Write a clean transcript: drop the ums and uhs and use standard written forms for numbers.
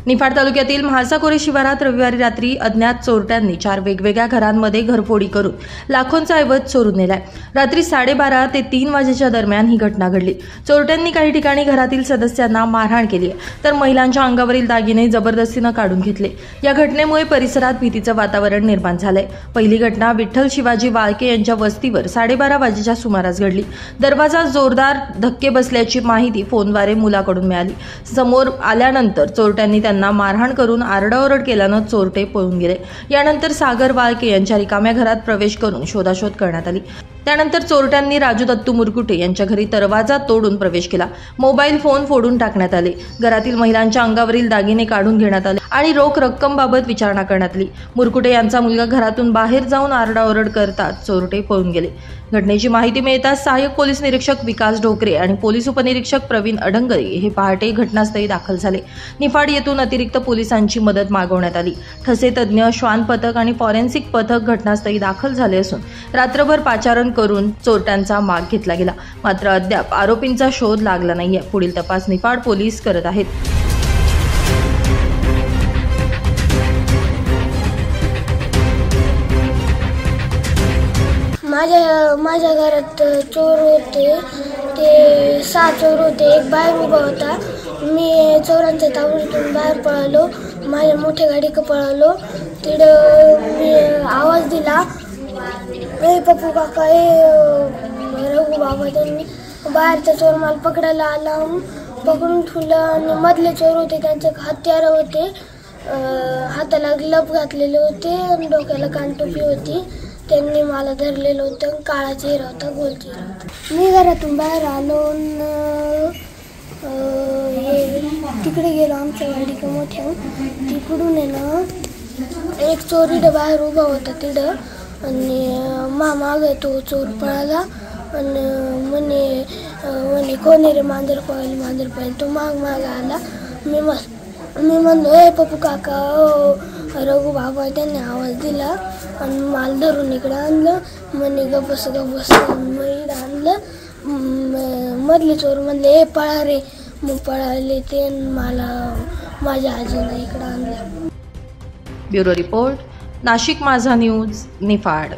निफाड तालुक्यातील म्हाळसाकोरे शिवारात रविवारी रात्री अज्ञात चोरट्यांनी 4 वेगवेगळ्या घरांमध्ये घरफोडी करून लाखोंचा ऐवज चोरून नेलाय। रात्री 12:30 ते 3 वाजेच्या दरम्यान ही घटना घडली। चोरट्यांनी काही ठिकाणी घरातील सदस्यांना मारहाण केली तर महिलांच्या अंगावरील दागिने जबरदस्तीने काढून घेतले। या घटनेमुळे परिसरात भीतीचं वातावरण निर्माण झालंय। पहिली घटना विठ्ठल शिवाजी वाळके यांच्या वस्तीवर 12:30 वाजेच्या सुमारास घडली। दरवाजा जोरदार धक्के बसल्याची माहिती फोनद्वारे मुलाकडून मिळाली। समोर आल्यानंतर चोरट्यांनी त्यांना मारहाण करून आरडाओरड केल्यानं चोरटे पळून गेले। यानंतर सागर वाळके यांच्या रिकाम्या घरात प्रवेश करून शोधाशोध करण्यात आली। त्यानंतर चोरट्यांनी राजू दत्तू मुरकुटे यांच्या घरी दरवाजा तोडून प्रवेश केला। मोबाईल फोन फोडून टाकण्यात आले। घरातील महिलांच्या अंगावरील दागिने काढून घेण्यात आले आणि रोख रक्कमबाबत विचारणा करण्यात आली। मुरकुटे यांचा मुलगा घरातून बाहेर जाऊन आरडाओरड करताच चोरटे पळून गेले। घटनेची माहिती मिळताच सहाय्यक पोलीस निरीक्षक विकास ढोकरे आणि पोलीस उपनिरीक्षक प्रवीण अडंगरे हे पहाटे घटनास्थळी दाखल झाले। निफाड येथून अतिरिक्त पोलिसांची मदत मागवण्यात आली। ठसे तज्ञ, श्वान पथक आणि फॉरेन्सिक पथक घटनास्थळी दाखल झाले असून रात्रभर पाचारण करून चोरट्यांचा माग घेतला गेला। मात्र अद्याप आरोपींचा शोध लागला नाहीये। पुढील तपास निफाड पोलीस करत आहेत। माझ्या घरात चोर होते, ते 6 चोर होते। एक बाहेर उभा होता। मी चोरांच्या तावडीतून बाहेर पळालो, माझ्या मोठ्या गाडीकडे पळालो। तिथं मी आवाज दिला, ए पप्पू काका, रघु बाबा। त्यांनी बाहेरचा चोर मला पकडायला आला, पकडून ठेवलं आणि मधले चोर होते त्यांचे हत्यार होते, हाताला ग्लव्ह घातलेले होते आणि डोक्याला कानटोपी होती। त्यांनी मला धरलेलं होतं, काळा चेहरा होता, गोल चेहरा होता। मी घरातून बाहेर आलो, तिकडे गेलो आमच्या गाडीकडे मोठ्या। तिकडून आहे ना एक चोर इथं बाहेर उभा होता तिथं, आणि माग तो चोर पळाला आणि म्हणे कोणी रे मांजर पाहिलं। तो माग आला। मी म्हणलो, ए पप्पू काका, रघु बाबा। त्यांनी आवाज दिला आणि मला धरून इकडं आणलं। म्हणे गबस मग आणलं। मधले चोर म्हणले, ए पळा रे। मग पळाले ते, मला माझ्या आजीला इकडं आणलं। ब्युरो रिपोर्ट, नाशिक माझा न्यूज, निफाड।